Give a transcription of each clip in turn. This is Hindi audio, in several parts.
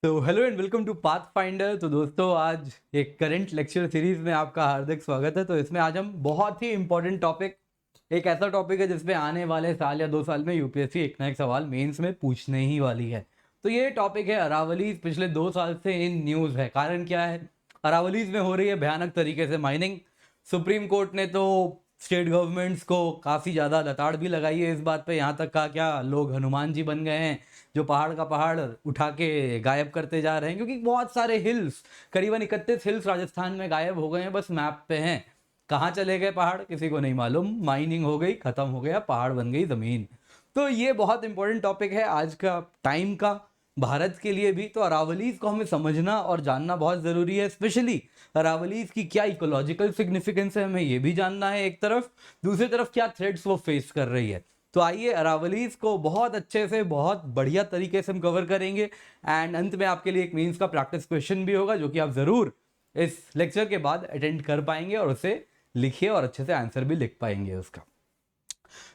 तो hello and welcome to Pathfinder. तो दोस्तों, आज एक करंट लेक्चर सीरीज में आपका हार्दिक स्वागत है। तो इसमें आज हम बहुत ही इंपॉर्टेंट टॉपिक, एक ऐसा टॉपिक है जिसमें आने वाले साल या 2 साल में यूपीएससी एक ना एक सवाल मेंस में पूछने ही वाली है। तो ये टॉपिक है अरावलीज। पिछले 2 साल से इन न्यूज़ है। कारण क्या है? अरावलीज में हो रही है भयानक तरीके से माइनिंग। सुप्रीम कोर्ट ने तो स्टेट गवर्नमेंट्स को काफ़ी ज़्यादा लताड़ भी लगाई है इस बात पे। यहाँ तक कहा क्या लोग हनुमान जी बन गए हैं जो पहाड़ का पहाड़ उठा के गायब करते जा रहे हैं, क्योंकि बहुत सारे हिल्स, करीबन 31 हिल्स राजस्थान में गायब हो गए हैं, बस मैप पे हैं। कहाँ चले गए पहाड़ किसी को नहीं मालूम। माइनिंग हो गई, खत्म हो गया, पहाड़ बन गई ज़मीन। तो ये बहुत इंपॉर्टेंट टॉपिक है आज का टाइम का, भारत के लिए भी। तो अरावलीज को हमें समझना और जानना बहुत ज़रूरी है। स्पेशली अरावलीज की क्या इकोलॉजिकल सिग्निफिकेंस है, हमें ये भी जानना है एक तरफ। दूसरी तरफ क्या थ्रेट्स वो फेस कर रही है। तो आइए अरावलीज को बहुत अच्छे से, बहुत बढ़िया तरीके से हम कवर करेंगे। एंड अंत में आपके लिए एक मीन्स का प्रैक्टिस क्वेश्चन भी होगा जो कि आप ज़रूर इस लेक्चर के बाद अटेंड कर पाएंगे और उसे लिखिए और अच्छे से आंसर भी लिख पाएंगे उसका।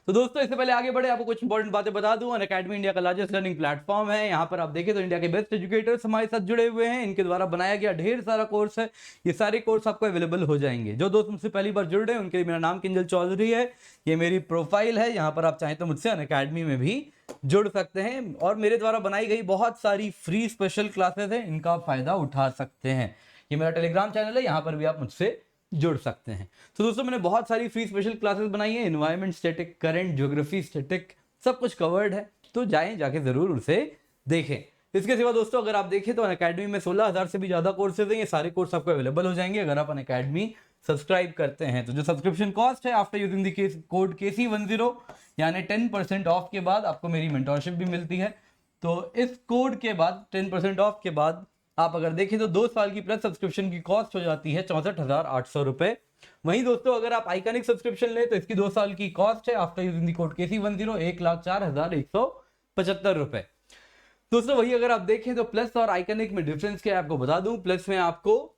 तो दोस्तों, इससे पहले आगे बढ़े आपको कुछ इंपॉर्टेंट बातें बता दूं। अनअकैडमी इंडिया का लार्जेस्ट लर्निंग प्लेटफॉर्म है। यहाँ पर आप देखें तो इंडिया के बेस्ट एजुकेटर्स हमारे साथ जुड़े हुए हैं। इनके द्वारा बनाया गया ढेर सारा कोर्स है। ये सारे कोर्स आपको अवेलेबल हो जाएंगे। जो दोस्त मुझसे पहली बार जुड़ रहे हैं उनके लिए मेरा नाम किंजल चौधरी है। ये मेरी प्रोफाइल है। यहाँ पर आप चाहें तो मुझसे अनअकैडमी में भी जुड़ सकते हैं और मेरे द्वारा बनाई गई बहुत सारी फ्री स्पेशल क्लासेस हैं, इनका आप फायदा उठा सकते हैं। ये मेरा टेलीग्राम चैनल है, यहाँ पर भी आप मुझसे जुड़ सकते हैं। तो दोस्तों, मैंने बहुत सारी फ्री स्पेशल क्लासेस बनाई है। Environment, static, current, geography, static, सब कुछ कवर्ड है। तो जाके जरूर उसे देखें। इसके सिवा दोस्तों, अगर आप देखें तो अनअकैडमी में 16,000 से भी ज्यादा कोर्सेज हैं। ये सारे कोर्स आपको अवेलेबल हो जाएंगे अगर आप अनअकैडमी सब्सक्राइब करते हैं। तो जो सब्सक्रिप्शन कॉस्ट है, after using the code KC10 यानी 10% ऑफ के बाद आपको मेरी मेंटोरशिप भी मिलती है। तो इस कोड के बाद 10% ऑफ के बाद आप अगर देखें तो 2 साल की प्लस सब्सक्रिप्शन की कॉस्ट हो जाती है 64,800 रुपए। वहीं दोस्तों, अगर आप आइकनिक सब्सक्रिप्शन लें तो इसकी 2 साल की कॉस्ट है after using the code KC10 1,04,175 रुपए। दोस्तों, वही अगर आप देखें तो प्लस और आइकनिक में डिफरेंस क्या है आपको बता दूं। प्लस में आपको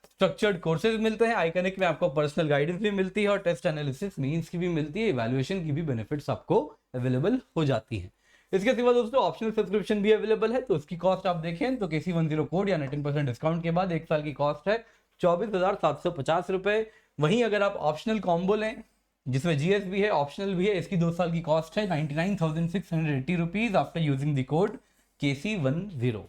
स्ट्रक्चर्ड कोर्सेज मिलते हैं, आइकनिक में आपको पर्सनल गाइडेंस भी मिलती है और टेस्ट एनालिसिस मीन्स की भी मिलती है, इवैल्यूएशन की भी बेनिफिट्स आपको अवेलेबल हो जाती है। इसके सिवा दोस्तों ऑप्शनल सब्सक्रिप्शन भी अवेलेबल है। तो उसकी कॉस्ट आप देखें तो KC10 कोड या 10% डिस्काउंट के बाद 1 साल की कॉस्ट है 24,750 रुपए। वहीं अगर आप ऑप्शनल कॉम्बो लें जिसमें GS भी है, ऑप्शनल भी है, इसकी 2 साल की कॉस्ट है 99,680 rupees after using the code KC10।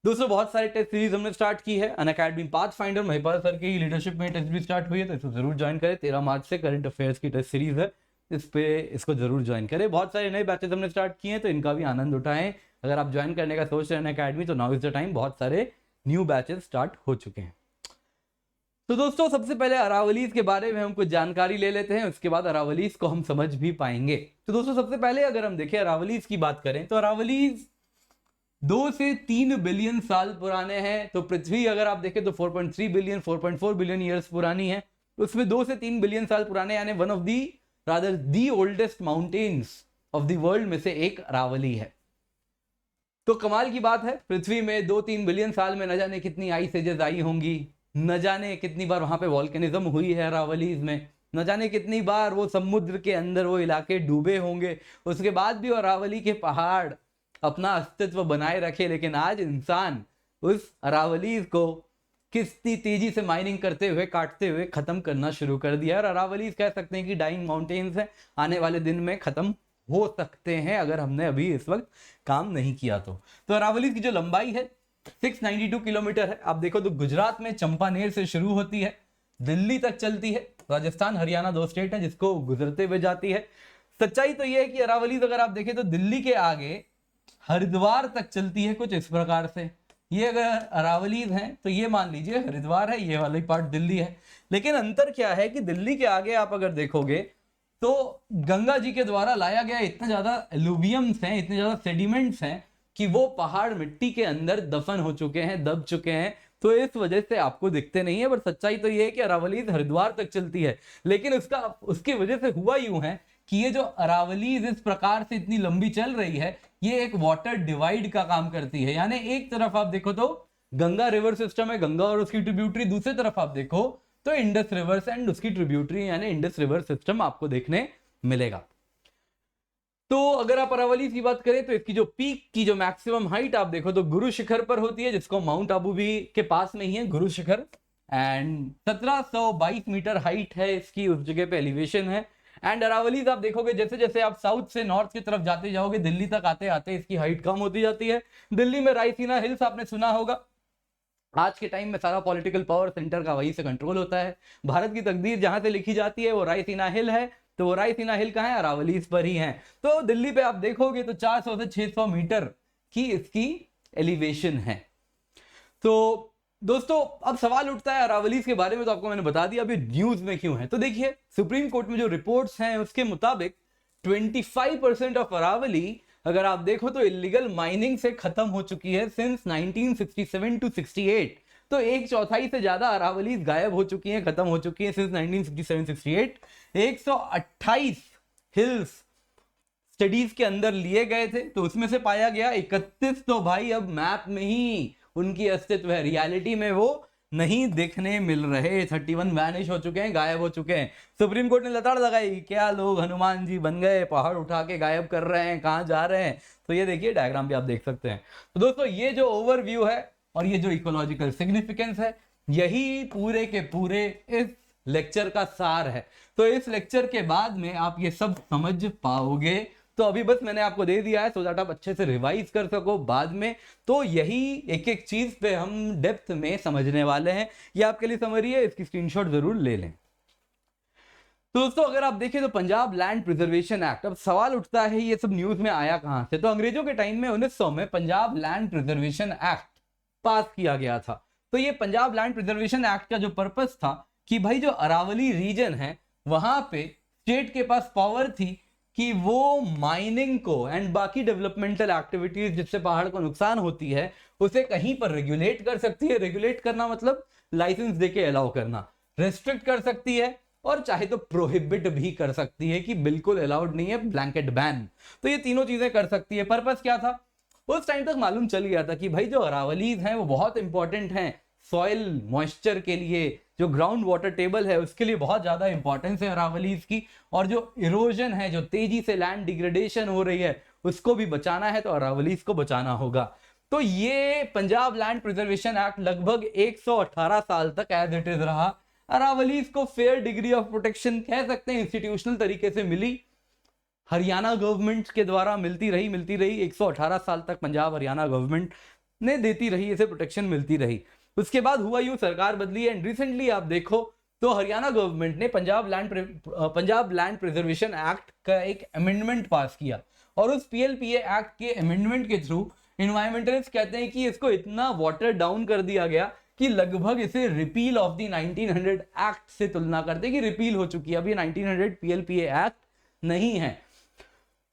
दोस्तों, बहुत सारे टेस्ट सीरीज हमने स्टार्ट की है। Unacademy path finder Mahipal sir की लीडरशिप में टेस्ट भी स्टार्ट हुई है, तो इसको जरूर ज्वाइन करें। 13 मार्च से करंट अफेयर्स की टेस्ट सीरीज है, इसको जरूर ज्वाइन करें। बहुत सारे नए बैचेस हमने स्टार्ट किए हैं, तो इनका भी आनंद उठाएं। अगर आप ज्वाइन करने का सोच रहे हैं अनअकैडमी तो नाउ इज द टाइम। बहुत सारे न्यू बैचेस स्टार्ट हो चुके हैं। तो दोस्तों, सबसे पहले अरावलीज के बारे में हम कुछ जानकारी ले लेते हैं, उसके बाद अरावलीज को हम समझ भी पाएंगे। तो दोस्तों, सबसे पहले अगर हम देखें अरावलीज की बात करें तो अरावलीज 2 से 3 बिलियन साल पुराने हैं। तो पृथ्वी अगर आप देखें तो 4.3 बिलियन 4.4 बिलियन ईयर्स पुरानी है। उसमें 2 से 3 बिलियन साल पुराने यानी one of the rather the oldest mountains of the world में से एक अरावली है। तो कमाल की बात है, पृथ्वी में 2-3 बिलियन साल में न जाने कितनी आइस एजेस आई होंगी, न जाने कितनी बार वहां पे वॉल्केनिज्म हुई है अरावलीज में, न जाने कितनी बार वो समुद्र के अंदर वो इलाके डूबे होंगे। उसके बाद भी अरावली के पहाड़ अपना अस्तित्व बनाए रखे। लेकिन आज इंसान उस अरावलीज को कितनी तेजी से माइनिंग करते हुए, काटते हुए खत्म करना शुरू कर दिया। और अरावलीज कह सकते हैं कि डाइंग माउंटेन्स है, आने वाले दिन में खत्म हो सकते हैं अगर हमने अभी इस वक्त काम नहीं किया तो अरावलीज की जो लंबाई है 692 किलोमीटर है। आप देखो तो गुजरात में चंपानेर से शुरू होती है, दिल्ली तक चलती है। राजस्थान हरियाणा 2 स्टेट है जिसको गुजरते हुए जाती है। सच्चाई तो यह है कि अरावलीज अगर आप देखें तो दिल्ली के आगे हरिद्वार तक चलती है कुछ इस प्रकार से। ये अगर अरावलीज हैं तो ये मान लीजिए हरिद्वार है, ये वाली पार्ट दिल्ली है। लेकिन अंतर क्या है कि दिल्ली के आगे आप अगर देखोगे तो गंगा जी के द्वारा लाया गया इतना ज्यादा एलुवियम्स हैं, इतने ज्यादा सेडिमेंट्स हैं कि वो पहाड़ मिट्टी के अंदर दफन हो चुके हैं, दब चुके हैं। तो इस वजह से आपको दिखते नहीं है। पर सच्चाई तो ये है कि अरावलीज हरिद्वार तक चलती है। लेकिन उसकी वजह से हुआ यूं है कि ये जो अरावलीज इस प्रकार से इतनी लंबी चल रही है, ये एक वाटर डिवाइड का काम करती है। यानी एक तरफ आप देखो तो गंगा रिवर सिस्टम है, गंगा और उसकी ट्रिब्यूटरी, दूसरी तरफ आप देखो तो इंडस रिवर्स एंड उसकी ट्रिब्यूटरी यानी इंडस रिवर सिस्टम आपको देखने मिलेगा। तो तो अगर आप अरावली की बात करें तो इसकी जो पीक की जो मैक्सिमम हाइट आप देखो तो गुरु शिखर पर होती है, जिसको माउंट आबू भी के पास में ही है Guru Shikhar, and 1722 metre height है इसकी, उस जगह पे एलिवेशन है। एंड अरावलीज आप देखोगे जैसे जैसे आप साउथ से नॉर्थ की तरफ जाते जाओगे, दिल्ली तक आते आते इसकी हाइट कम होती जाती है। दिल्ली में रायसीना हिल्स आपने सुना होगा, आज के टाइम में सारा पॉलिटिकल पावर सेंटर का वहीं से कंट्रोल होता है। भारत की तकदीर जहां से लिखी जाती है वो रायसीना हिल है, तो वो रायसीना हिल कहाँ है, अरावलीज पर ही है। तो दिल्ली पे आप देखोगे तो 400 से 600 मीटर की इसकी एलिवेशन है। तो दोस्तों अब सवाल उठता है अरावलीज के बारे में, तो आपको मैंने बता दिया अभी न्यूज में क्यों है। तो देखिए सुप्रीम कोर्ट में जो रिपोर्ट्स हैं उसके मुताबिक 25% ऑफ अरावली अगर आप देखो तो इलीगल माइनिंग से खत्म हो चुकी है सिंस 1967 टू 68। तो 1/4 से ज्यादा अरावलीज गायब हो चुकी हैं, खत्म हो चुकी हैं सिंस 1967-68। 128 हिल्स स्टडीज के अंदर लिए गए थे, तो उसमें से पाया गया 31 तो भाई अब मैप में ही उनकी अस्तित्व है, रियलिटी में वो नहीं देखने मिल रहे। 31 वैनिश हो चुके हैं, गायब हो चुके हैं। सुप्रीम कोर्ट ने लताड़ लगाई, क्या लोग हनुमान जी बन गए, पहाड़ उठा के गायब कर रहे हैं, कहां जा रहे हैं। तो ये देखिए डायग्राम भी आप देख सकते हैं। तो दोस्तों ये जो ओवरव्यू है और ये जो इकोलॉजिकल सिग्निफिकेंस है, यही पूरे के पूरे इस लेक्चर का सार है। तो इस लेक्चर के बाद में आप ये सब समझ पाओगे। तो अभी बस मैंने आपको दे दिया है सो दैट आप अच्छे से रिवाइज कर सको बाद में। तो यही एक एक चीज पे हम डेप्थ में समझने वाले हैं। ये आपके लिए समरी है, इसकी स्क्रीनशॉट जरूर ले लें। तो दोस्तों अगर आप देखें तो पंजाब लैंड प्रिजर्वेशन एक्ट, अब सवाल उठता है ये सब न्यूज में आया कहां से। तो अंग्रेजों के टाइम में 1900 में पंजाब लैंड प्रिजर्वेशन एक्ट पास किया गया था। तो ये पंजाब लैंड प्रिजर्वेशन एक्ट का जो पर्पस था कि भाई जो अरावली रीजन है वहां पे स्टेट के पास पावर थी कि वो माइनिंग को एंड बाकी डेवलपमेंटल एक्टिविटीज जिससे पहाड़ को नुकसान होती है उसे कहीं पर रेगुलेट कर सकती है। रेगुलेट करना मतलब लाइसेंस देके अलाउ करना, रेस्ट्रिक्ट कर सकती है और चाहे तो प्रोहिबिट भी कर सकती है कि बिल्कुल अलाउड नहीं है, ब्लैंकेट बैन। तो ये तीनों चीजें कर सकती है। पर्पस क्या था, उस टाइम तक मालूम चल गया था कि भाई जो अरावलीज हैं वो बहुत इंपॉर्टेंट हैं सॉइल मॉइस्चर के लिए, जो ग्राउंड वाटर टेबल है उसके लिए बहुत ज्यादा इंपॉर्टेंस है अरावलीज की। और जो इरोजन है, जो तेजी से लैंड डिग्रेडेशन हो रही है, उसको भी बचाना है तो अरावलीज को बचाना होगा। तो ये पंजाब लैंड प्रिजर्वेशन एक्ट लगभग 118 साल तक एज इट इज रहा। अरावलीज को फेयर डिग्री ऑफ प्रोटेक्शन कह सकते हैं, इंस्टीट्यूशनल तरीके से मिली, हरियाणा गवर्नमेंट के द्वारा मिलती रही 118 साल तक पंजाब हरियाणा गवर्नमेंट ने देती रही, इसे प्रोटेक्शन मिलती रही। उसके बाद हुआ यूं सरकार बदली एंड रिसेंटली आप देखो तो हरियाणा गवर्नमेंट ने पंजाब लैंड प्रिजर्वेशन एक्ट का एक अमेंडमेंट पास किया। और उस पीएलपीए एक्ट के अमेंडमेंट के थ्रू एनवायरमेंटलिस्ट कहते हैं कि इसको इतना वाटर डाउन कर दिया गया कि लगभग इसे रिपील ऑफ द 1900 एक्ट से तुलना करते कि रिपील हो चुकी है, अभी 1900 पीएलपीए एक्ट नहीं है।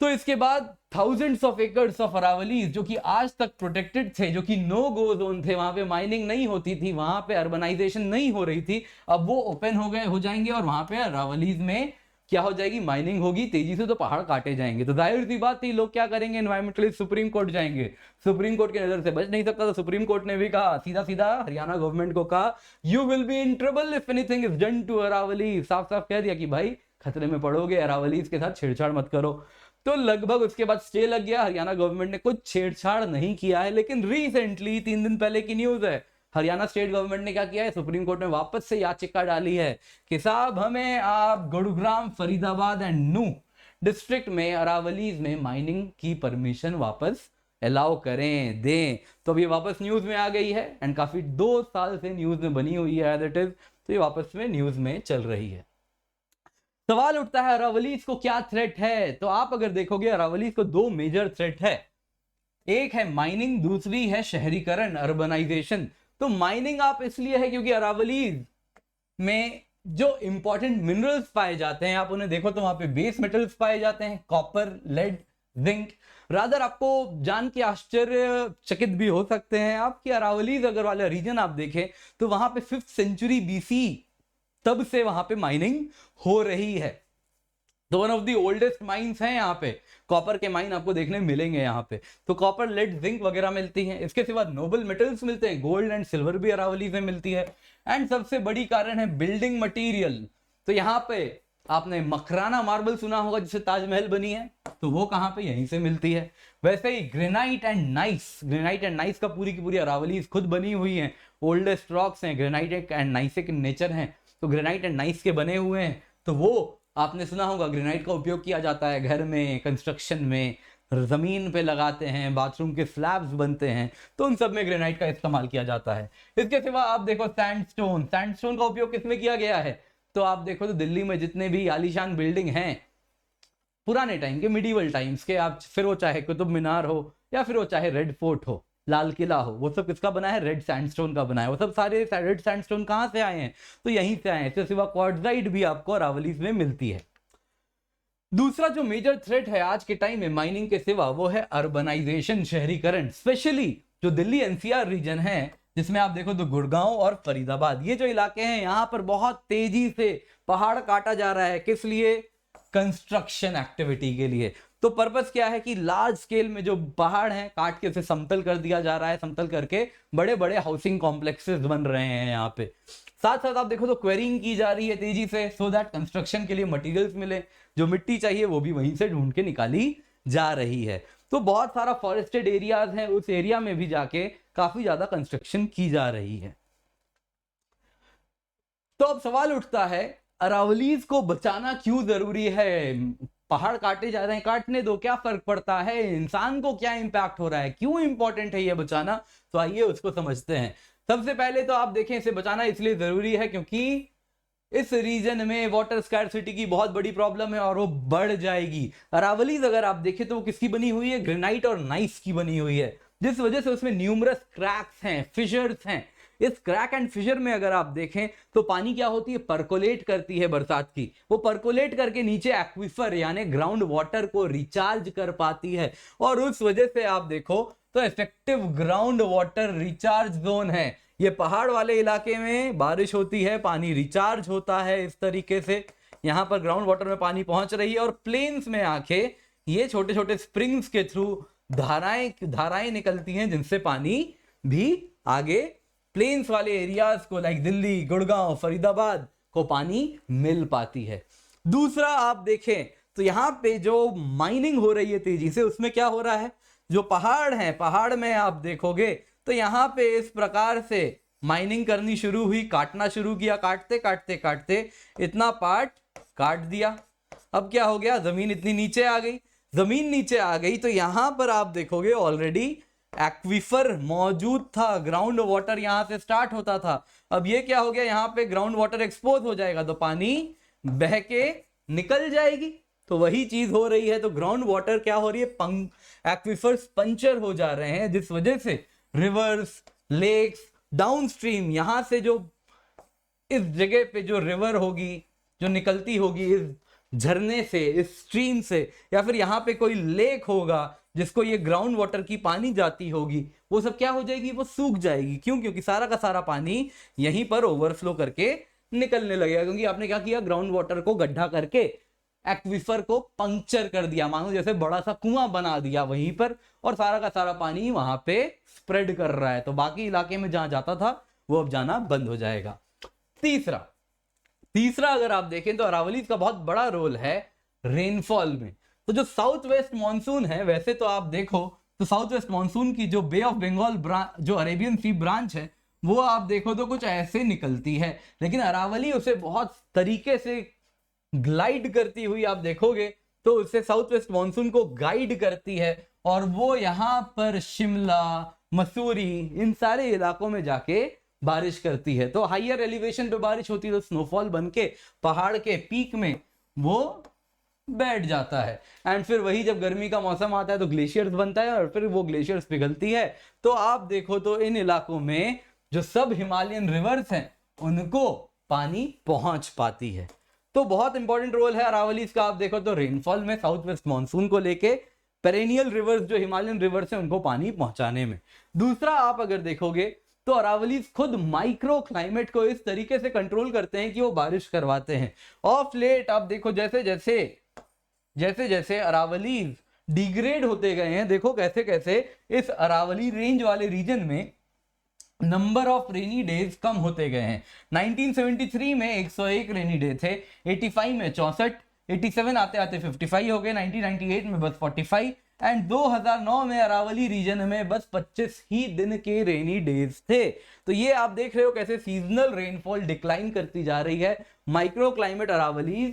तो इसके बाद thousands of acres of Aravallis जो कि आज तक प्रोटेक्टेड थे, जो कि नो गो जोन थे, वहां पे माइनिंग नहीं होती थी, वहां पे अर्बनाइजेशन नहीं हो रही थी, अब वो ओपन हो जाएंगे और वहां पे अरावलीज में क्या हो जाएगी, माइनिंग होगी तेजी से, तो पहाड़ काटे जाएंगे। तो जाहिर सी बात थी लोग क्या करेंगे, एनवायरमेंटलिस्ट सुप्रीम कोर्ट जाएंगे। सुप्रीम कोर्ट की नजर से बच नहीं सकता, तो सुप्रीम कोर्ट ने भी कहा सीधा सीधा हरियाणा गवर्नमेंट को कहा you will be in trouble if anything is done to Aravalli. साफ साफ कह दिया कि भाई खतरे में पड़ोगे, अरावलीज के साथ छेड़छाड़ मत करो। तो लगभग उसके बाद स्टे लग गया, हरियाणा गवर्नमेंट ने कुछ छेड़छाड़ नहीं किया है। लेकिन रिसेंटली 3 दिन पहले की न्यूज है, हरियाणा स्टेट गवर्नमेंट ने क्या किया है, सुप्रीम कोर्ट में वापस से याचिका डाली है कि साहब हमें आप गुरुग्राम, फरीदाबाद एंड नूह डिस्ट्रिक्ट में अरावलीज में माइनिंग की परमिशन वापस अलाउ करें, दें। तो अब ये वापस न्यूज में आ गई है एंड काफी 2 साल से न्यूज में बनी हुई है एज इट इज, तो ये वापस में न्यूज में चल रही है। सवाल उठता है अरावलीज को क्या थ्रेट है। तो आप अगर देखोगे अरावलीज को 2 मेजर थ्रेट है, एक है माइनिंग, दूसरी है शहरीकरण, अर्बनाइजेशन। तो माइनिंग आप इसलिए है क्योंकि अरावलीज में जो इंपॉर्टेंट मिनरल्स पाए जाते हैं, आप उन्हें देखो तो वहां पे बेस मेटल्स पाए जाते हैं, कॉपर, लेड, जिंक। रादर आपको जान के आश्चर्यचकित भी हो सकते हैं आप कि अरावलीज अगर वाला रीजन आप देखें तो वहां पे 5th सेंचुरी बीसी तब से वहां पे माइनिंग हो रही है। तो one of the oldest mines हैं यहाँ पे, कॉपर के माइन आपको देखने मिलेंगे यहाँ पे। तो कॉपर, लेड, जिंक वगैरह मिलती हैं। इसके सिवा नोबल मेटल्स मिलते हैं, गोल्ड एंड सिल्वर भी अरावली में मिलती है। एंड सबसे बड़ी कारण है बिल्डिंग मटेरियल। तो यहाँ पे आपने मकराना मार्बल सुना होगा जिससे ताजमहल बनी है, तो वो कहाँ पे, यहीं से मिलती है। वैसे ही granite and gneiss, granite and gneiss का पूरी की पूरी अरावलीज खुद बनी हुई है, ओल्डेस्ट रॉक्स हैं, granite and gneissic in nature हैं, तो ग्रेनाइट एंड नाइस के बने हुए हैं। तो वो आपने सुना होगा ग्रेनाइट का उपयोग किया जाता है घर में, कंस्ट्रक्शन में, जमीन पे लगाते हैं, बाथरूम के स्लैब्स बनते हैं, तो उन सब में ग्रेनाइट का इस्तेमाल किया जाता है। इसके सिवा आप देखो सैंडस्टोन, सैंडस्टोन का उपयोग किसमें किया गया है, तो आप देखो तो दिल्ली में जितने भी आलीशान बिल्डिंग हैं पुराने टाइम के, मिडीवल टाइम्स के, आप फिर वो चाहे कुतुब मीनार हो या फिर वो चाहे रेड फोर्ट हो, लाल किला हो, वो सब किसका बना है, रेड सैंडस्टोन का बना है। वो सब सारे रेड सैंडस्टोन कहाँ से आए हैं, तो यहीं से आए हैं। इसके सिवा क्वार्ट्जाइट भी आपको अरावलीज में मिलती है। दूसरा जो मेजर थ्रेट है आज के टाइम में माइनिंग के सिवा, वो है अर्बनाइजेशन, शहरीकरण। स्पेशली जो दिल्ली एनसीआर रीजन है, जिसमें आप देखो तो गुड़गांव और फरीदाबाद, ये जो इलाके हैं, यहाँ पर बहुत तेजी से पहाड़ काटा जा रहा है। किस लिए, कंस्ट्रक्शन एक्टिविटी के लिए। तो पर्पस क्या है कि लार्ज स्केल में जो पहाड़ हैं काट के उसे समतल कर दिया जा रहा है, समतल करके बड़े बड़े हाउसिंग कॉम्प्लेक्सेस बन रहे हैं यहाँ पे। साथ साथ आप देखो तो क्वेरिंग की जा रही है तेजी से, सो दैट कंस्ट्रक्शन के लिए मटेरियल्स मिले, जो मिट्टी चाहिए वो भी वहीं से ढूंढ के निकाली जा रही है। तो बहुत सारा फॉरेस्टेड एरियाज हैं, उस एरिया में भी जाके काफी ज्यादा कंस्ट्रक्शन की जा रही है। तो अब सवाल उठता है, अरावलीज को बचाना क्यों जरूरी है, पहाड़ काटे जा रहे हैं, काटने दो, क्या फर्क पड़ता है, इंसान को क्या इंपैक्ट हो रहा है, क्यों इंपॉर्टेंट है ये बचाना, तो आइए उसको समझते हैं। सबसे पहले तो आप देखें, इसे बचाना इसलिए जरूरी है क्योंकि इस रीजन में वाटर स्कैर्सिटी की बहुत बड़ी प्रॉब्लम है और वो बढ़ जाएगी। अरावलीज अगर आप देखें तो वो किसकी बनी हुई है, ग्रेनाइट और नाइस की बनी हुई है, जिस वजह से उसमें न्यूमरस क्रैक्स हैं, फिशर्स हैं। इस क्रैक एंड फिशर में अगर आप देखें तो पानी क्या होती है, परकोलेट करती है बरसात की, वो परकोलेट करके नीचे एक्विफर यानी ग्राउंड वाटर को रिचार्ज कर पाती है, और उस वजह से आप देखो तो effective ground water recharge zone है। ये पहाड़ वाले इलाके में बारिश होती है, पानी रिचार्ज होता है इस तरीके से, यहां पर ग्राउंड वाटर में पानी पहुंच रही है, और प्लेन्स में आके ये छोटे छोटे स्प्रिंग्स के थ्रू धाराएं निकलती हैं, जिनसे पानी भी आगे प्लेन्स वाले एरियाज को, लाइक दिल्ली, गुड़गांव, फरीदाबाद को पानी मिल पाती है। दूसरा आप देखें तो यहां पे जो माइनिंग हो रही है तेजी से, उसमें क्या हो रहा है, जो पहाड़ हैं, पहाड़ में आप देखोगे तो यहां पे इस प्रकार से माइनिंग करनी शुरू हुई, काटना शुरू किया, काटते काटते काटते इतना पार्ट काट दिया। अब क्या हो गया, जमीन इतनी नीचे आ गई, जमीन नीचे आ गई तो यहां पर आप देखोगे ऑलरेडी एक्विफर मौजूद था, ग्राउंड वाटर यहां से स्टार्ट होता था। अब ये क्या हो गया, यहां पे ग्राउंड वाटर एक्सपोज हो जाएगा तो पानी बह के निकल जाएगी, तो वही चीज हो रही है। तो ग्राउंड वाटर क्या हो रही है, एक्विफर्स पंचर हो जा रहे हैं, जिस वजह से रिवर्स, लेक्स, डाउनस्ट्रीम, यहां से जो इस जगह पे जो रिवर होगी, जो निकलती होगी इस झरने से, इस स्ट्रीम से, या फिर यहाँ पे कोई लेक होगा जिसको ये ग्राउंड वाटर की पानी जाती होगी, वो सब क्या हो जाएगी, वो सूख जाएगी। क्यों, क्योंकि सारा का सारा पानी यहीं पर ओवरफ्लो करके निकलने लगेगा, क्योंकि आपने क्या किया, ग्राउंड वाटर को गड्ढा करके एक्विफर को पंक्चर कर दिया, मानो जैसे बड़ा सा कुआं बना दिया वहीं पर, और सारा का सारा पानी वहां पे स्प्रेड कर रहा है, तो बाकी इलाके में जहां जाता था वो अब जाना बंद हो जाएगा। तीसरा अगर आप देखें तो अरावलीज का बहुत बड़ा रोल है रेनफॉल में। तो जो साउथ वेस्ट मानसून है, वैसे तो आप देखो तो साउथ वेस्ट मानसून की जो बे ऑफ बंगाल जो अरेबियन सी ब्रांच है, वो आप देखो तो कुछ ऐसे निकलती है, लेकिन अरावली उसे बहुत तरीके से ग्लाइड करती हुई आप देखोगे तो उससे साउथ वेस्ट मानसून को गाइड करती है, और वो यहां पर शिमला, मसूरी, इन सारे इलाकों में जाके बारिश करती है। तो हाइयर एलिवेशन पे बारिश होती है तो स्नोफॉल बन के पहाड़ के पीक में वो बैठ जाता है, एंड फिर वही जब गर्मी का मौसम आता है तो ग्लेशियर्स बनता है, और फिर वो ग्लेशियर्स पिघलती है। तो आप देखो तो इन इलाकों में जो सब हिमालयन रिवर्स हैं उनको पानी पहुंच पाती है। तो बहुत इंपॉर्टेंट रोल है अरावलीज का। आप देखो तो रेनफॉल में साउथ वेस्ट मानसून को लेके, पेरेनियल रिवर्स जो हिमालयन रिवर्स हैं उनको पानी पहुंचाने में। दूसरा आप अगर देखोगे तो अरावलीज खुद माइक्रो क्लाइमेट को इस तरीके से कंट्रोल करते हैं कि वो बारिश करवाते हैं। ऑफ लेट आप देखो जैसे जैसे अरावलीज डिग्रेड होते गए हैं, देखो कैसे कैसे इस अरावली रेंज वाले रीजन में नंबर ऑफ रेनी डेज कम होते गए हैं। 1973 में 101 रेनी डे थे, 85 में 64, 87 आते आते 55 हो गए, 1998 में बस 45 एंड 2009 में अरावली रीजन में बस 25 ही दिन के रेनी डेज थे। तो ये आप देख रहे हो कैसे सीजनल रेनफॉल डिक्लाइन करती जा रही है, माइक्रो क्लाइमेट अरावली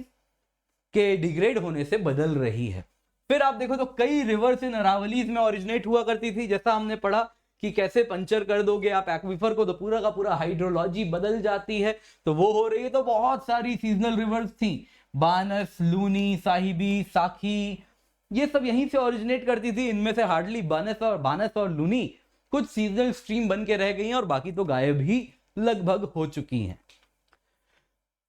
के डिग्रेड होने से बदल रही है। फिर आप देखो तो कई रिवर्स इन अरावलीज में ओरिजिनेट हुआ करती थी, जैसा हमने पढ़ा कि कैसे पंचर कर दोगे आप एक्विफर को तो पूरा का पूरा हाइड्रोलॉजी बदल जाती है, तो वो हो रही है। तो बहुत सारी सीजनल रिवर्स थी, बानस, लूनी, साहिबी, साखी, ये सब यहीं से ओरिजिनेट करती थी। इनमें से हार्डली बानस और लूनी कुछ सीजनल स्ट्रीम बन के रह गई हैं और बाकी तो गायब ही लगभग हो चुकी हैं।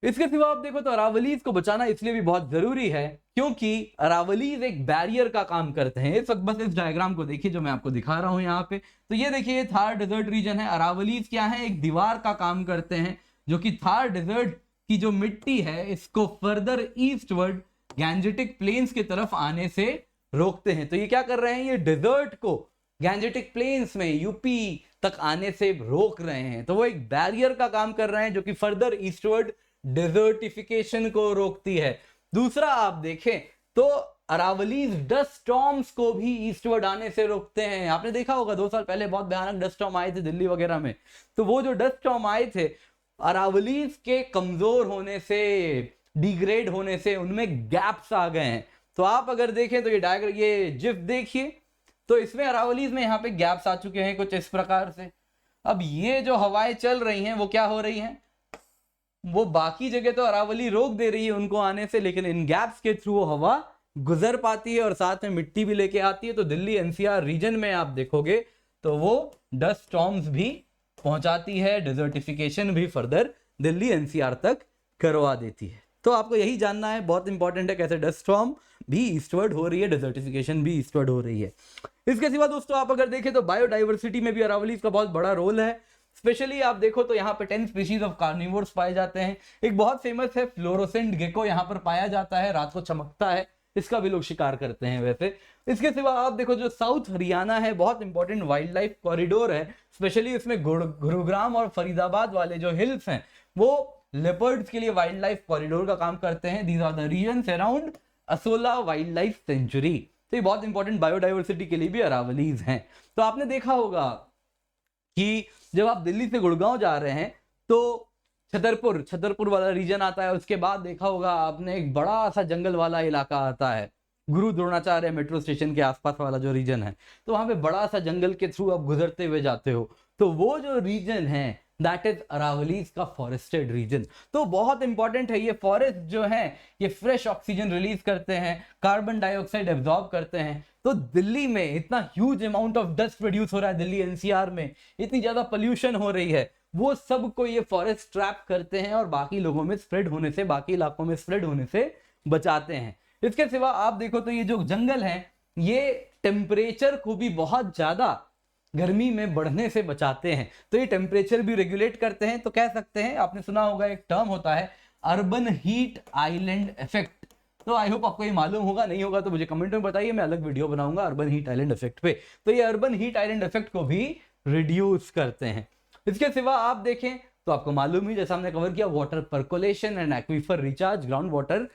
इसके सिवा आप देखो तो अरावलीज को बचाना इसलिए भी बहुत जरूरी है क्योंकि अरावलीज एक बैरियर का काम करते हैं। इस वक्त बस इस डायग्राम को देखिए जो मैं आपको दिखा रहा हूं यहाँ पे, तो ये देखिए थार डेजर्ट रीजन है। अरावलीज क्या है, एक दीवार का काम करते हैं जो कि थार डेजर्ट की जो मिट्टी है इसको फर्दर ईस्टवर्ड गैंजेटिक प्लेन्स की तरफ आने से रोकते हैं। तो ये क्या कर रहे हैं, ये डेजर्ट को गैंजेटिक प्लेन्स में यूपी तक आने से रोक रहे हैं। तो वो एक बैरियर का काम कर रहे हैं जो कि फर्दर ईस्टवर्ड डेजर्टिफिकेशन को रोकती है। दूसरा आप देखें तो अरावलीज डस्ट स्टॉर्म्स को भी ईस्टवर्ड आने से रोकते हैं। आपने देखा होगा 2 साल पहले बहुत भयानक डस्ट स्टॉर्म आए थे दिल्ली वगैरह में, तो वो जो डस्ट स्टॉर्म आए थे अरावलीज के कमजोर होने से, डिग्रेड होने से उनमें गैप्स आ गए हैं। तो आप अगर देखें तो ये डायग्राम, ये जिफ देखिए, तो इसमें अरावलीज में यहाँ पे गैप्स आ चुके हैं कुछ इस प्रकार से। अब ये जो हवाएं चल रही हैं वो क्या हो रही हैं, वो बाकी जगह तो अरावली रोक दे रही है उनको आने से, लेकिन इन गैप्स के थ्रू वो हवा गुजर पाती है और साथ में मिट्टी भी लेके आती है। तो दिल्ली एनसीआर रीजन में आप देखोगे तो वो डस्ट स्टॉर्म्स भी पहुंचाती है, डेजर्टिफिकेशन भी फर्दर दिल्ली एनसीआर तक करवा देती है। तो आपको यही जानना है, बहुत इंपॉर्टेंट है, कैसे डस्ट स्टॉर्म भी ईस्टवर्ड हो रही है, डेजर्टिफिकेशन भी ईस्टवर्ड हो रही है। इसके सिवा दोस्तों आप अगर देखें तो बायोडाइवर्सिटी में भी अरावलीज का बहुत बड़ा रोल है। स्पेशली आप देखो तो यहाँ पे 10 स्पीशीज ऑफ कार्निवोर्स पाए जाते हैं। एक बहुत फेमस है फ्लोरोसेंट गेको, यहाँ पर पाया जाता है, रात को चमकता है, इसका भी लोग शिकार करते हैं वैसे। इसके सिवा आप देखो जो साउथ हरियाणा है बहुत इंपॉर्टेंट वाइल्ड लाइफ कॉरिडोर है, स्पेशली इसमें गुरुग्राम और फरीदाबाद वाले जो हिल्स हैं वो लेपर्ड्स के लिए वाइल्ड लाइफ कॉरिडोर का काम करते हैं। These are the regions around Asola wildlife sanctuary. तो ये बहुत इंपॉर्टेंट बायोडाइवर्सिटी के लिए भी अरावलीज हैं। तो आपने देखा होगा कि जब आप दिल्ली से गुड़गांव जा रहे हैं तो छतरपुर वाला रीजन आता है, उसके बाद देखा होगा आपने एक बड़ा सा जंगल वाला इलाका आता है, गुरु द्रोणाचार्य मेट्रो स्टेशन के आसपास वाला जो रीजन है, तो वहां पे बड़ा सा जंगल के थ्रू आप गुजरते हुए जाते हो, तो वो जो रीजन है दैट इज अरावलीज का फॉरेस्टेड रीजन। तो बहुत इंपॉर्टेंट है, ये फॉरेस्ट जो है ये फ्रेश ऑक्सीजन रिलीज करते हैं, कार्बन डाइऑक्साइड एब्जॉर्ब करते हैं। तो दिल्ली में इतना huge amount of dust produce हो रहा है, दिल्ली एनसीआर में इतनी ज्यादा पोल्यूशन हो रही है, वो सब को ये फॉरेस्ट ट्रैप करते हैं और बाकी लोगों में स्प्रेड होने से, बाकी इलाकों में स्प्रेड होने से बचाते हैं। इसके सिवा आप देखो तो ये जो जंगल है ये टेम्परेचर को भी बहुत ज्यादा गर्मी में बढ़ने से बचाते हैं, तो ये टेम्परेचर भी रेगुलेट करते हैं। तो कह सकते हैं, आपने सुना होगा एक टर्म होता है अर्बन हीट आइलैंड इफेक्ट। तो आई होप आपको ये मालूम होगा, नहीं होगा तो मुझे कमेंट में बताइए, मैं अलग वीडियो बनाऊंगा अर्बन हीट आइलैंड इफेक्ट पे। तो ये अर्बन हीट आइलैंड इफेक्ट को भी रिड्यूस करते हैं। इसके सिवा आप देखें तो आपको मालूम ही, जैसा हमने कवर किया, water percolation and aquifer recharge, ground water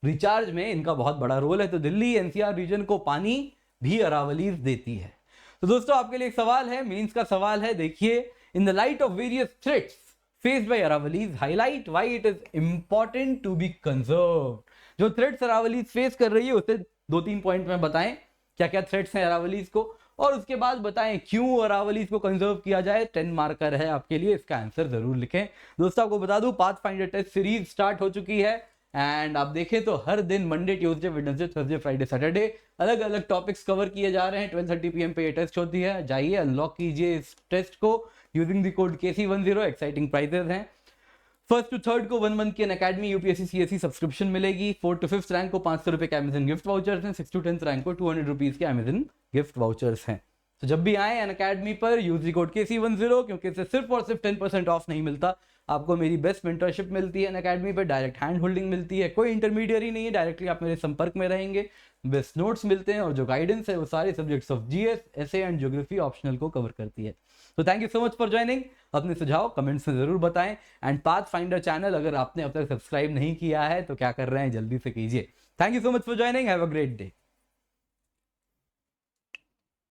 recharge में इनका बहुत बड़ा रोल है। तो दिल्ली एनसीआर रीजन को पानी भी अरावलीज देती है। तो दोस्तों आपके लिए एक सवाल है, मेंस का सवाल है, देखिए, in the light of various threats faced by Aravallis highlight why it is important to be conserved. जो थ्रेट्स अरावलीज फेस कर रही है उसे 2-3 पॉइंट में बताएं क्या क्या थ्रेट्स हैं अरावलीज को, और उसके बाद बताएं क्यों अरावलीज को कंजर्व किया जाए। 10 मार्कर है आपके लिए, इसका आंसर जरूर लिखें। दोस्तों आपको बता दूं पाथफाइंडर टेस्ट सीरीज स्टार्ट हो चुकी है एंड आप देखें तो हर दिन Monday, Tuesday, Wednesday, Thursday, Friday, Saturday अलग अलग टॉपिक्स कवर किए जा रहे हैं। 12:30 PM पे ये टेस्ट होती है, जाइए अनलॉक कीजिए इस टेस्ट को using the code KC10। Exciting prices हैं। 1st to 3rd को 1 मंथ की अकेडमी यूपीएससी CSE सब्सक्रिप्शन मिलेगी। 4th to 5th रैंक को 500 रुपए के अमेजन गिफ्ट वाउचर्स हैं। 6th to 10th रैंक को 200 रुपीज के अमेजन गिफ्ट वाउचर्स हैं। तो जब भी आए अनअकैडमी पर यूज दी कोड KC10, क्योंकि इससे सिर्फ और सिर्फ 10% ऑफ नहीं मिलता, आपको मेरी बेस्ट मेंटरशिप मिलती है अनअकैडमी पर, डायरेक्ट हैंड होल्डिंग मिलती है, कोई इंटरमीडियरी नहीं है, डायरेक्टली आप मेरे संपर्क में रहेंगे, बेस्ट नोट्स मिलते हैं, और जो गाइडेंस है वो सारे subjects of GS, essay and geography optional को कवर करती है। तो thank you so much for joining. अपने सुझाव कमेंट्स में जरूर बताएं, एंड पाथफाइंडर चैनल अगर आपने अब तक सब्सक्राइब नहीं किया है तो क्या कर रहे हैं, जल्दी से कीजिए। Thank you so much for joining, have a great day.